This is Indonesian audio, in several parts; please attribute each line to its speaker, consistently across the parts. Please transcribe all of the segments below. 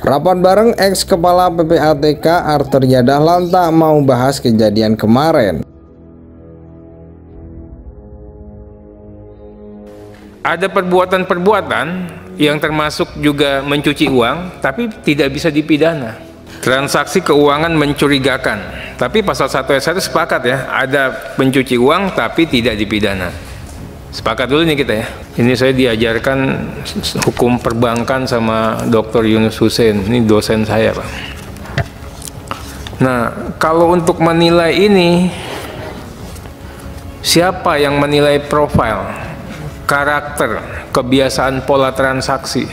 Speaker 1: Rapat bareng ex Kepala PPATK Arteria Dahlan tak mau bahas kejadian kemarin.
Speaker 2: Ada perbuatan-perbuatan yang termasuk juga mencuci uang, tapi tidak bisa dipidana. Transaksi keuangan mencurigakan, tapi pasal 1 ayat 1 sepakat ya, ada pencuci uang tapi tidak dipidana. Sepakat dulu nih kita ya. Ini saya diajarkan hukum perbankan sama Dr. Yunus Hussein, ini dosen saya Pak. Nah, kalau untuk menilai ini, siapa yang menilai profil, karakter, kebiasaan pola transaksi?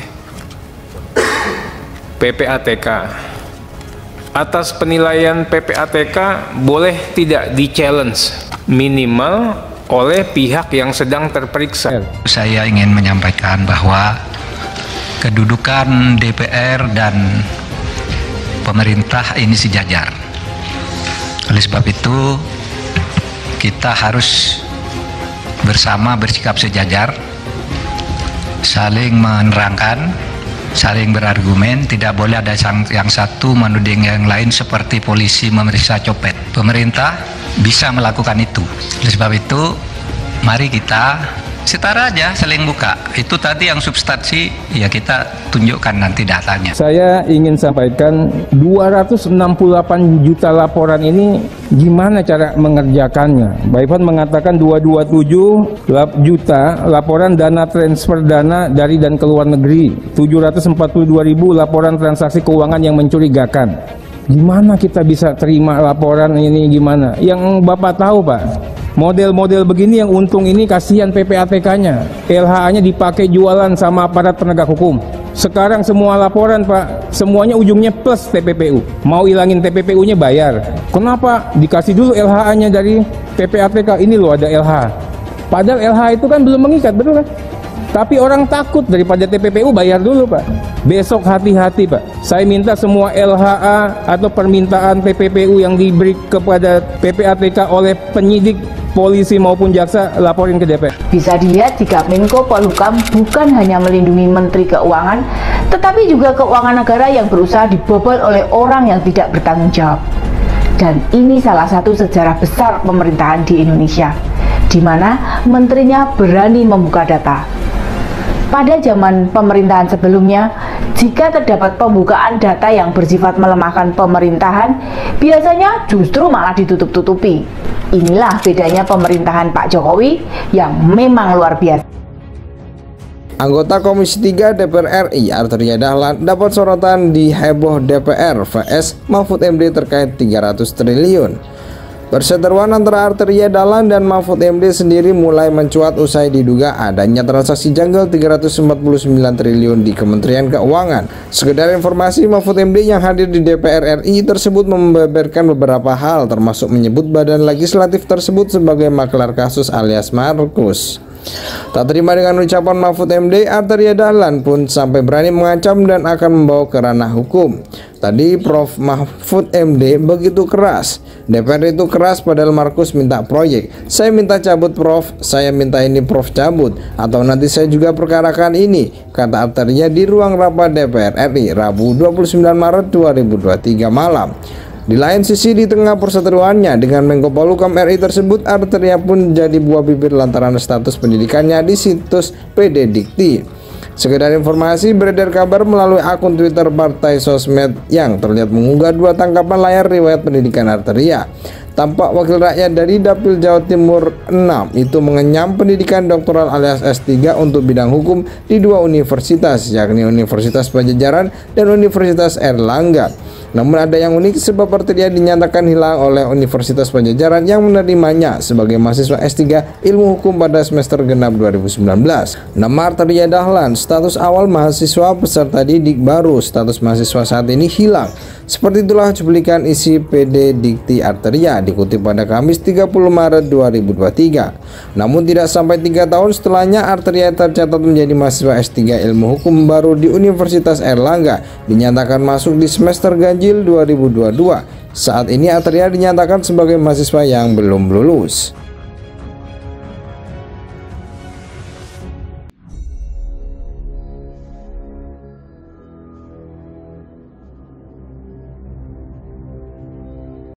Speaker 2: PPATK. Atas penilaian PPATK boleh tidak di-challenge, minimal oleh pihak yang sedang terperiksa.
Speaker 3: Saya ingin menyampaikan bahwa kedudukan DPR dan pemerintah ini sejajar. Oleh sebab itu, kita harus bersama bersikap sejajar, saling menerangkan, saling berargumen. Tidak boleh ada yang satu menuding yang lain seperti polisi memeriksa copet. Pemerintah bisa melakukan itu. Oleh sebab itu, mari kita setara aja, saling buka. Itu tadi yang substansi, ya kita tunjukkan nanti datanya.
Speaker 4: Saya ingin sampaikan 268 juta laporan ini gimana cara mengerjakannya. Mbak Ivan mengatakan 227 juta laporan dana transfer dana dari dan ke luar negeri, 742.000 laporan transaksi keuangan yang mencurigakan. Gimana kita bisa terima laporan ini gimana? Yang Bapak tahu Pak, model-model begini yang untung ini kasihan PPATK-nya. LHA-nya dipakai jualan sama aparat penegak hukum. Sekarang semua laporan Pak, semuanya ujungnya plus TPPU. Mau hilangin TPPU-nya bayar. Kenapa? Dikasih dulu LHA-nya dari PPATK. Ini loh ada LH. Padahal LH itu kan belum mengikat, betul kan? Tapi orang takut, daripada TPPU bayar dulu Pak. Besok hati-hati Pak. Saya minta semua LHA atau permintaan TPPU yang diberi kepada PPATK oleh penyidik, polisi maupun jaksa laporin ke DPR.
Speaker 5: Bisa dilihat jika Menko Polhukam bukan hanya melindungi Menteri Keuangan, tetapi juga keuangan negara yang berusaha dibobol oleh orang yang tidak bertanggung jawab. Dan ini salah satu sejarah besar pemerintahan di Indonesia, di mana menterinya berani membuka data. Pada zaman pemerintahan sebelumnya, jika terdapat pembukaan data yang bersifat melemahkan pemerintahan, biasanya justru malah ditutup-tutupi. Inilah bedanya pemerintahan Pak Jokowi yang memang luar biasa.
Speaker 1: Anggota Komisi 3 DPR RI Arteria Dahlan dapat sorotan di heboh DPR vs Mahfud MD terkait 300 triliun. Perseteruan antara Arteria Dahlan dan Mahfud MD sendiri mulai mencuat usai diduga adanya transaksi janggal 349 triliun di Kementerian Keuangan. Sekedar informasi, Mahfud MD yang hadir di DPR RI tersebut membeberkan beberapa hal, termasuk menyebut badan legislatif tersebut sebagai maklar kasus alias Markus. Tak terima dengan ucapan Mahfud MD, Arteria Dahlan pun sampai berani mengancam dan akan membawa ke ranah hukum. Tadi Prof Mahfud MD begitu keras. DPR itu keras padahal Markus minta proyek. Saya minta cabut Prof, saya minta ini Prof cabut, atau nanti saya juga perkarakan ini, kata Arteria di ruang rapat DPR RI Rabu 29 Maret 2023 malam. Di lain sisi, di tengah perseteruannya dengan Menko Polhukam RI tersebut, Arteria pun jadi buah bibir lantaran status pendidikannya di situs PD Dikti. Sekedar informasi, beredar kabar melalui akun Twitter Partai Sosmed yang terlihat mengunggah 2 tangkapan layar riwayat pendidikan Arteria. Tampak wakil rakyat dari Dapil Jawa Timur 6 itu mengenyam pendidikan doktoral alias S3 untuk bidang hukum di 2 universitas, yakni Universitas Pajajaran dan Universitas Erlangga. Namun ada yang unik sebab Arteria dinyatakan hilang oleh Universitas Pajajaran yang menerimanya sebagai mahasiswa S3 Ilmu Hukum pada semester genap 2019. Nama Arteria Dahlan, status awal mahasiswa peserta didik, baru status mahasiswa saat ini hilang. Seperti itulah cuplikan isi PD Dikti Arteria dikutip pada Kamis 30 Maret 2023. Namun tidak sampai 3 tahun setelahnya, Arteria tercatat menjadi mahasiswa S3 Ilmu Hukum baru di Universitas Erlangga, dinyatakan masuk di semester ganjil 2022. Saat ini Arteria dinyatakan sebagai mahasiswa yang belum lulus.